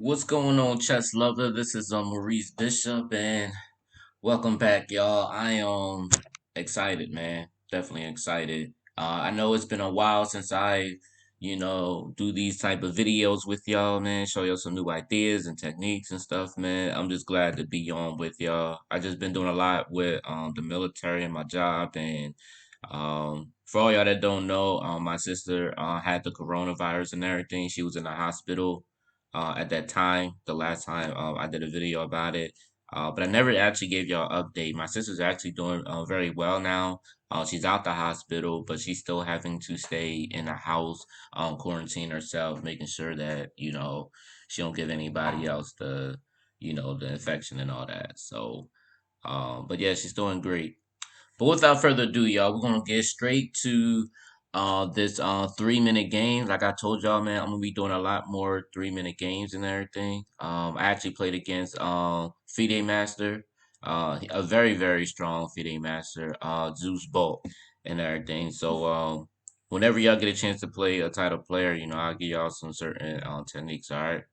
What's going on, chess lover? This is Maurice Bishop, and welcome back, y'all. I am excited, man. Definitely excited. I know it's been a while since I, do these type of videos with y'all, man. Show y'all some new ideas and techniques and stuff, man. I'm just glad to be on with y'all. I just been doing a lot with the military and my job, and for all y'all that don't know, my sister had the coronavirus and everything. She was in the hospital at that time. The last time I did a video about it. But I never actually gave y'all an update. My sister's actually doing very well now. She's out the hospital, but she's still having to stay in the house, quarantine herself, making sure that, she don't give anybody else the infection and all that. So, but yeah, she's doing great. But without further ado, y'all, we're gonna get straight to this 3 minute game. Like I told y'all, man, I'm gonna be doing a lot more 3 minute games and everything. I actually played against FIDE Master, a very, very strong FIDE Master, ZuchBolt and everything. So whenever y'all get a chance to play a title player, I'll give y'all some certain techniques, all right?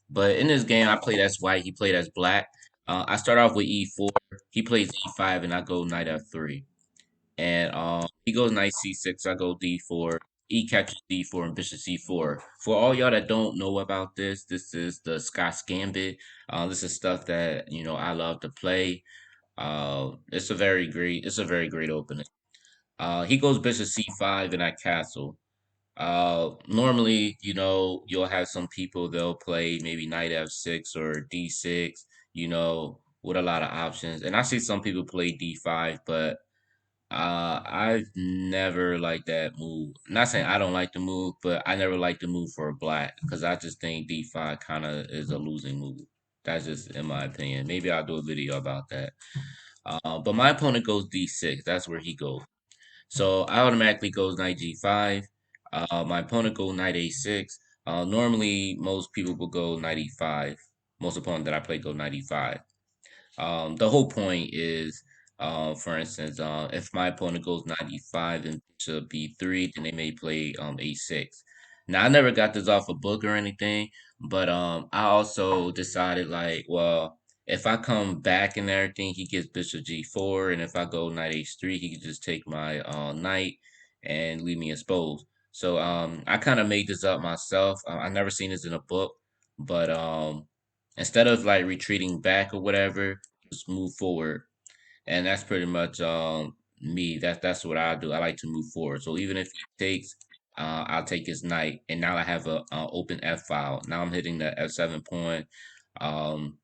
But in this game, I played as white. He played as black. I start off with E4. He plays E5, and I go knight F3. And he goes knight C6. I go D4. E catches D4 and bishop C4. For all y'all that don't know about this, this is the Scotch Gambit. This is stuff that I love to play. It's a very great opening. He goes bishop C5, and I castle. Normally, you'll have some people they'll play maybe knight F6 or D6, with a lot of options. And I see some people play D5, but I've never liked that move. Not saying I don't like the move, but I never liked the move for black because I just think D5 kind of is a losing move. That's just in my opinion. Maybe I'll do a video about that. But my opponent goes D6. That's where he goes. So I automatically goes knight G5. My opponent goes knight A6. Normally, most people will go knight E5. Most opponents that I play go knight E5. The whole point is, for instance, if my opponent goes knight E5 and bishop B3, then they may play A6. Now I never got this off a book or anything, but I also decided like, well, if I come back and everything, he gets bishop G4, and if I go knight H3, he can just take my knight and leave me exposed. So I kind of made this up myself. I never seen this in a book, but instead of like retreating back or whatever, just move forward. And that's pretty much me. That's what I do. I like to move forward. So even if he takes, I'll take his knight, and now I have a open F file. Now I'm hitting the F7 point. Um,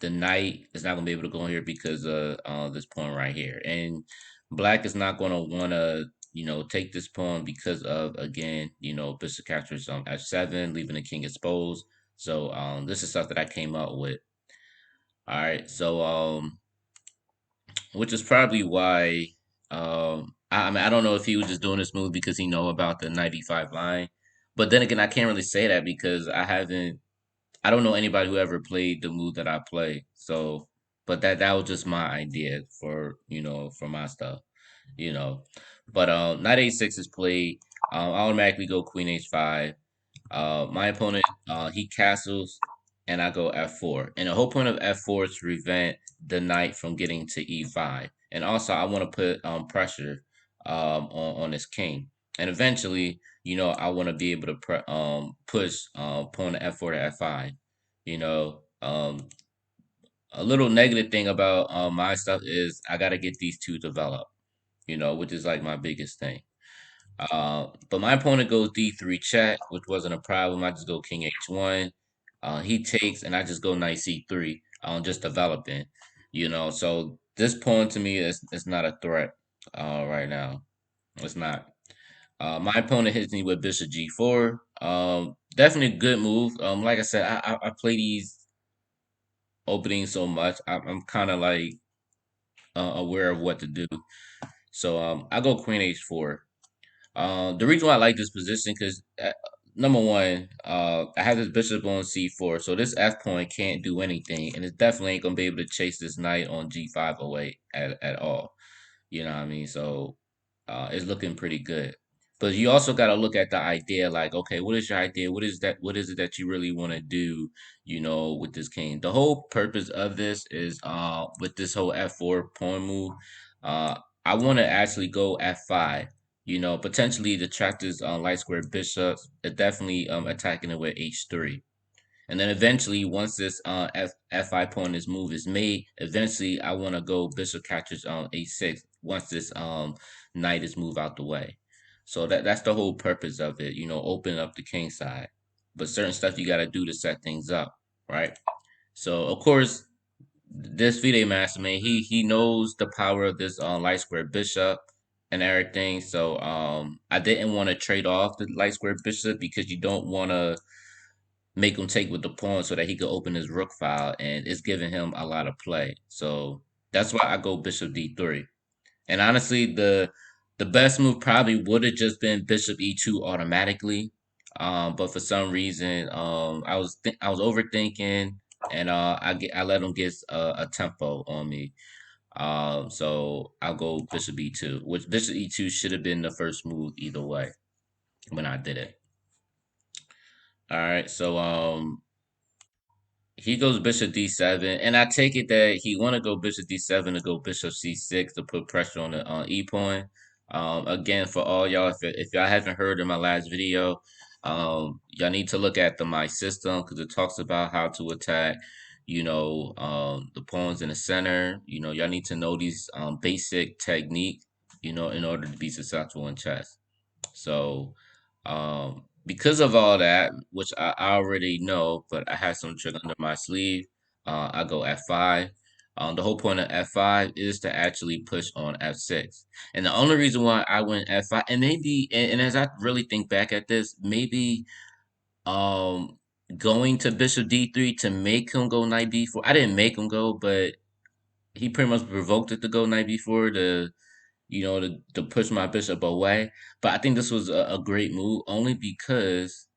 the knight is not gonna be able to go in here because of this pawn right here, and black is not gonna wanna take this pawn because of, again, bishop captures F7, leaving the king exposed. So this is stuff that I came up with. All right, so which is probably why I mean I don't know if he was just doing this move because he know about the 95 line, but then again I can't really say that because I don't know anybody who ever played the move that I play. So, but that was just my idea for for my stuff, you know. But knight A6 is played. I automatically go queen H5. My opponent, he castles, and I go F4. And the whole point of F4 is to prevent the knight from getting to E5. And also, I want to put pressure on this king. And eventually, I want to be able to push pawn to F4 to F5. You know, a little negative thing about my stuff is I got to get these two developed, which is like my biggest thing. But my opponent goes D3 check, which wasn't a problem. I just go King H1. He takes, and I just go Knight C3. Just developing, So this pawn to me is not a threat right now. It's not. My opponent hits me with Bishop G4. Definitely a good move. Like I said, I play these openings so much. I'm kind of like aware of what to do. So I go Queen H4. The reason why I like this position because number one, I have this bishop on c4, so this f point can't do anything, and it definitely ain't gonna be able to chase this knight on g5 away at all. You know what I mean? So it's looking pretty good. But you also got to look at the idea, like, okay, what is your idea? What is that? What is it that you really want to do? With this king. The whole purpose of this is, with this whole F4 pawn move, uh, I want to actually go F5. Potentially to track this light square bishop, definitely attacking it with H3. And then eventually, once this F5 pawn this move is made, eventually I want to go bishop catches A6 once this knight is moved out the way. So that's the whole purpose of it, open up the king side. But certain stuff you got to do to set things up, right? So of course, this FIDE master, man, he knows the power of this light square bishop and everything. So I didn't want to trade off the light square bishop because you don't want to make him take with the pawn so that he could open his rook file, and it's giving him a lot of play. So that's why I go bishop d3. And honestly, the best move probably would have just been bishop e2 automatically. But for some reason, I was overthinking, and I let him get a tempo on me. So I'll go bishop e2, which bishop e2 should have been the first move either way when I did it. All right, so he goes bishop d7, and I take it that he want to go bishop d7 to go bishop c6 to put pressure on the e pawn. Again, for all y'all, if y'all haven't heard in my last video, y'all need to look at my system because it talks about how to attack, the pawns in the center. Y'all need to know these basic technique, in order to be successful in chess. So, because of all that, which I already know, but I have some trick under my sleeve, I go F5. The whole point of F5 is to actually push on F6. And the only reason why I went F5, and maybe, and as I really think back at this, maybe um, going to bishop D3 to make him go knight B4. I didn't make him go, but he pretty much provoked it to go knight B4 to push my bishop away. But I think this was a great move only because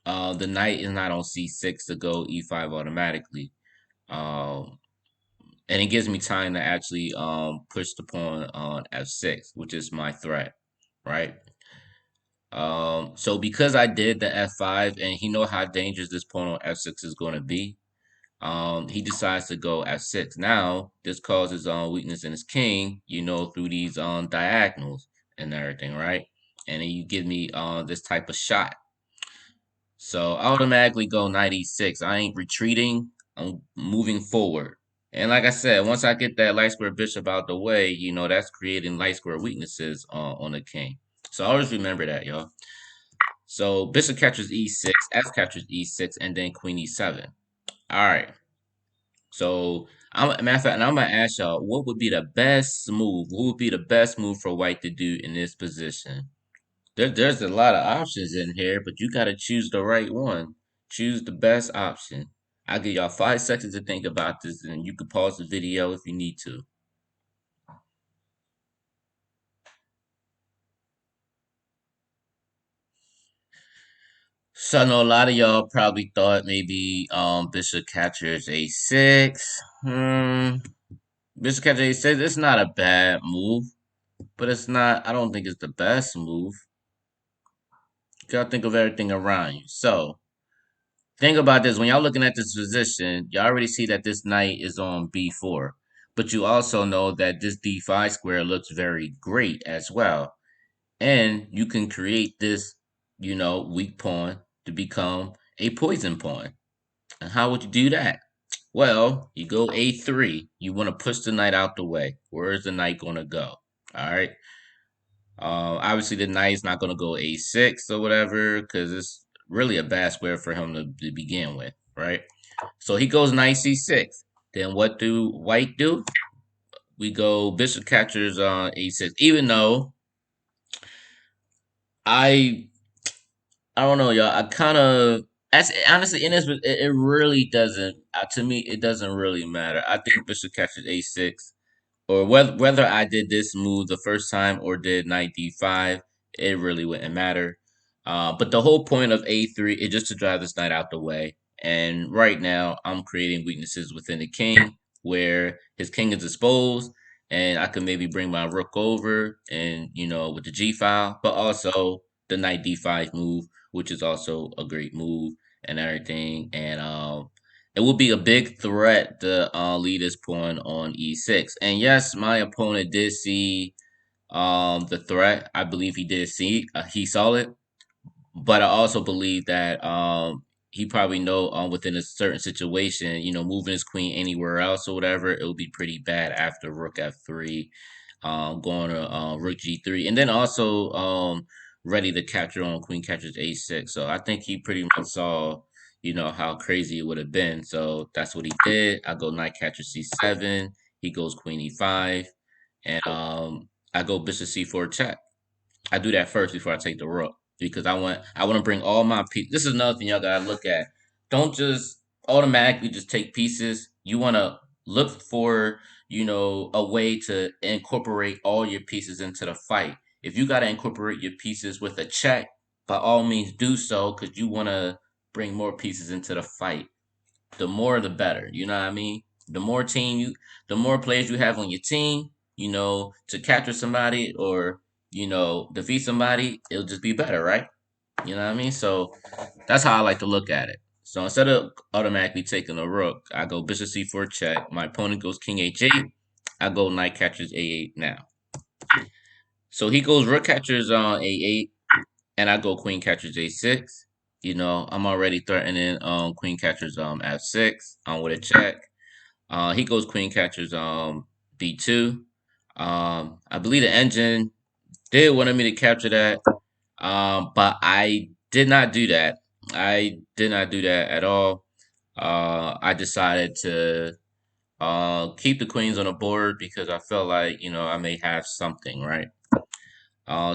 the knight is not on c6 to go e5 automatically. And it gives me time to actually push the pawn on f6, which is my threat, right? So because I did the f5 and he know how dangerous this pawn on f6 is going to be, he decides to go f6. Now, this causes weakness in his king, through these diagonals and everything, right? And then you give me this type of shot. So I automatically go knight e6. I ain't retreating. I'm moving forward. And like I said, once I get that light square bishop out the way, that's creating light square weaknesses on the king. So always remember that, y'all. So bishop captures e6, f captures e6, and then queen e7. All right. So, matter of fact, and I'm gonna ask y'all, what would be the best move? What would be the best move for White to do in this position? There's a lot of options in here, but you gotta choose the right one. Choose the best option. I'll give y'all 5 seconds to think about this, and you can pause the video if you need to. So I know a lot of y'all probably thought maybe bishop captures a6. Bishop captures a6. It's not a bad move, but it's not. I don't think it's the best move. You gotta think of everything around you. So think about this. When y'all looking at this position, you already see that this knight is on b4. But you also know that this d5 square looks very great as well. And you can create this, weak pawn to become a poison pawn. And how would you do that? Well, you go a3. You want to push the knight out the way. Where is the knight going to go? All right. Obviously, the knight's not going to go a6 or whatever because it's really a bad square for him to begin with, right? So he goes knight c6. Then what do White do? We go bishop captures on a6. Even though I don't know, y'all. I kind of honestly in this, it really doesn't. To me, it doesn't really matter. I think bishop captures a6, or whether I did this move the first time or did knight d5, it really wouldn't matter. But the whole point of a3 is just to drive this knight out the way. And right now, I'm creating weaknesses within the king, where his king is exposed, and I could maybe bring my rook over and with the G file, but also the knight D5 move, which is also a great move and everything. And it will be a big threat to lead this pawn on E6. And yes, my opponent did see the threat. I believe he did see he saw it, but I also believe that he probably know within a certain situation, moving his queen anywhere else or whatever, it would be pretty bad after rook F3, going to rook G3, and then also ready to capture on queen catches A6. So I think he pretty much saw how crazy it would have been. So that's what he did. I go knight catches C7. He goes queen E5, and I go bishop C4 check. I do that first before I take the rook because I want to bring all my pieces. This is another thing y'all gotta look at. Don't just automatically just take pieces. You want to look for a way to incorporate all your pieces into the fight. If you gotta incorporate your pieces with a check, by all means do so because you want to bring more pieces into the fight. The more the better. You know what I mean? The more players you have on your team, to capture somebody or defeat somebody, it'll just be better, right? You know what I mean? So that's how I like to look at it. So instead of automatically taking a rook, I go bishop c4 check. My opponent goes king h8. I go knight catches a8 now. So he goes rook catches on a8, and I go queen catches a6. I'm already threatening queen catches f6 with a check. He goes queen catches b2. I believe the engine did wanted me to capture that, but I did not do that. I did not do that at all. I decided to keep the queens on the board because I felt like I may have something, right.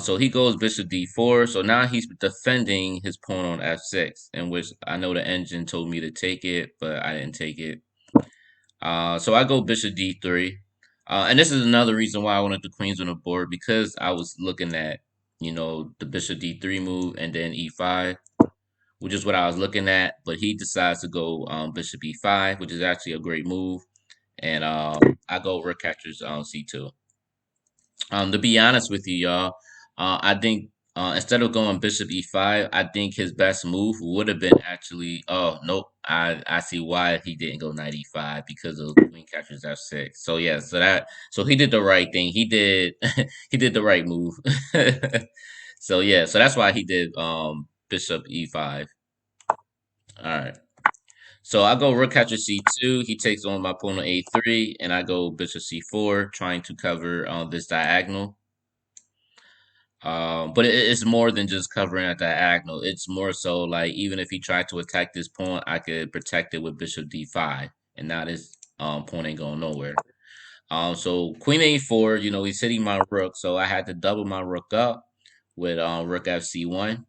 So he goes bishop d4. So now he's defending his pawn on f6, in which I know the engine told me to take it, but I didn't take it. So I go bishop d3. And this is another reason why I wanted the queens on the board, because I was looking at, the bishop d3 move and then e5, which is what I was looking at. But he decides to go bishop e5, which is actually a great move. And I go rook catches c2. To be honest with you, y'all, I think instead of going bishop e5, I think his best move would have been actually. Oh nope, I see why he didn't go knight e5, because of queen captures f6. So yeah, so he did the right thing. He did he did the right move. So yeah, so that's why he did bishop e5. All right. So I go rook catches c2. He takes on my opponent a3, and I go bishop c4, trying to cover this diagonal. But it's more than just covering a diagonal. It's more so like, even if he tried to attack this pawn, I could protect it with bishop d5, and now this pawn ain't going nowhere. So queen a4, he's hitting my rook, so I had to double my rook up with rook fc1,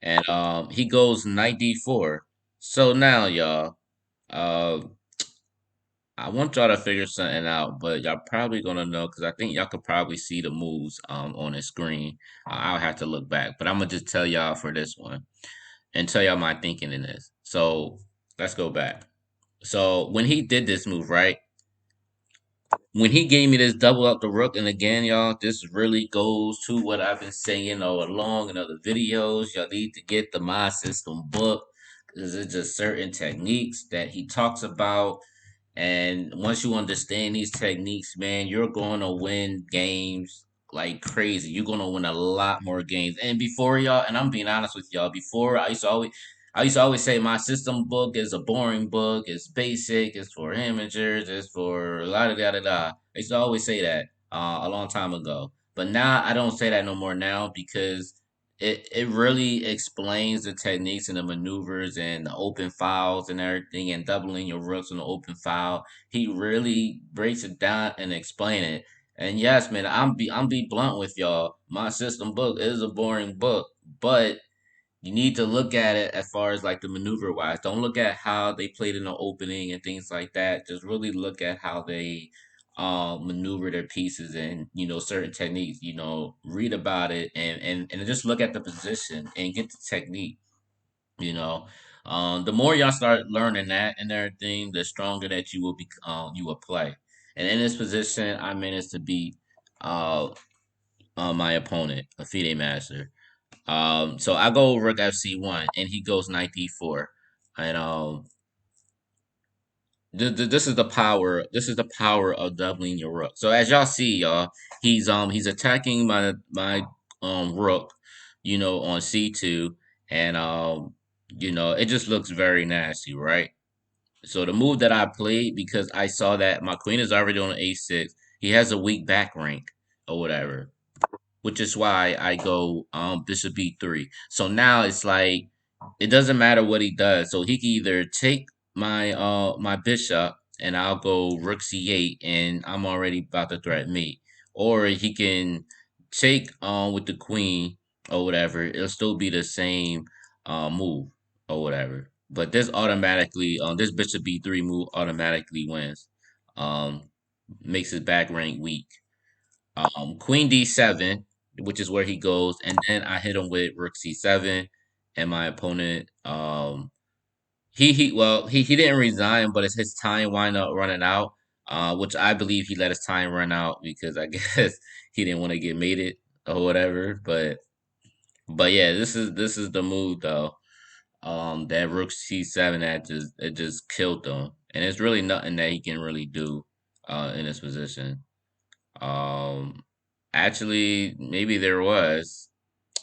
and he goes knight d4. So now, y'all, uh, I want y'all to figure something out, but y'all probably gonna know because I think y'all could probably see the moves on the screen. I'll have to look back, but I'm gonna just tell y'all for this one and tell y'all my thinking in this. So let's go back. So when he did this move, right? When he gave me this double up the rook, and again, y'all, this really goes to what I've been saying all along in other videos. Y'all need to get the My System book because it's just certain techniques that he talks about, and once you understand these techniques, man, you're going to win games like crazy. You're going to win a lot more games. And before y'all, and I'm being honest with y'all, before I used to always say my system book is a boring book. It's basic. It's for amateurs. It's for la da da da da. I used to always say that a long time ago. But now I don't say that no more now, because it really explains the techniques and the maneuvers and the open files and everything, and doubling your rooks on the open file. He really breaks it down and explain it. And yes, man, I'm be blunt with y'all. My system book is a boring book, but you need to look at it as far as like the maneuver wise. Don't look at how they played in the opening and things like that. Just really look at how they maneuver their pieces and certain techniques. Read about it and just look at the position and get the technique. You know, the more y'all start learning that and everything, the stronger that you will be. You will play. And in this position, I managed to beat uh, my opponent, a FIDE master. So I go Rook FC1, and he goes Knight D4, and this is the power. This is the power of doubling your rook. So as y'all see, y'all, he's attacking my rook, on C2, and it just looks very nasty, right? So the move that I played, because I saw that my queen is already on A6, he has a weak back rank or whatever, which is why I go Bishop B3. So now it's like it doesn't matter what he does. So he can either take my bishop and I'll go Rook C8 and I'm already about to threaten me, or he can take with the queen or whatever. It'll still be the same move or whatever. But this Bishop B3 move automatically wins. Um, makes his back rank weak. Queen D7, which is where he goes, and then I hit him with Rook C7, and my opponent, he didn't resign, but it's his time wind up running out, which I believe he let his time run out because I guess he didn't want to get mated or whatever. But yeah, this is the move though. That Rook C7 that just killed him, and it's really nothing that he can really do, in this position. Um, Actually, maybe there was,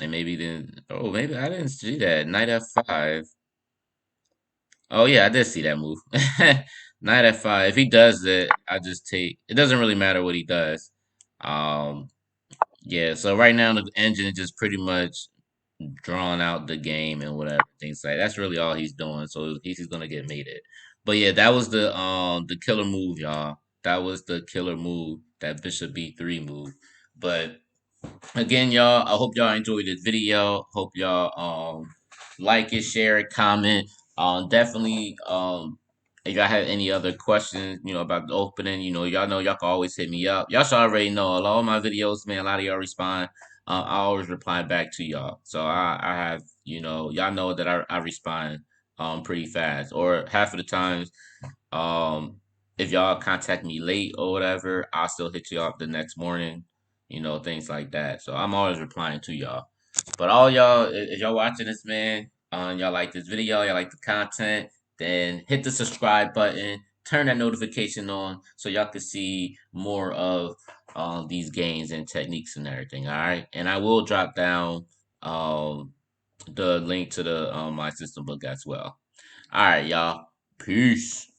and maybe didn't. Oh, maybe I didn't see that. Knight F5. Oh yeah, I did see that move. Knight F5. If he does it, I just take. It doesn't really matter what he does. Um, yeah. So right now the engine is just pretty much drawing out the game and whatever things like. That's really all he's doing. So he's gonna get mated. But yeah, that was the killer move, y'all. That was the killer move. That Bishop B3 move. But again, y'all, I hope y'all enjoyed this video. Hope y'all like it, share it, comment. Definitely if y'all have any other questions, about the opening, y'all know y'all can always hit me up. Y'all should already know a lot of my videos, man, a lot of y'all respond. I always reply back to y'all. So I have, y'all know that I respond pretty fast. Or half of the times, um, if y'all contact me late or whatever, I'll still hit you up the next morning, things like that. So I'm always replying to y'all. But all y'all, if y'all watching this, man, y'all like this video, y'all like the content, then hit the subscribe button, turn that notification on so y'all can see more of these games and techniques and everything. All right, and I will drop down the link to the my system book as well. All right, y'all. Peace.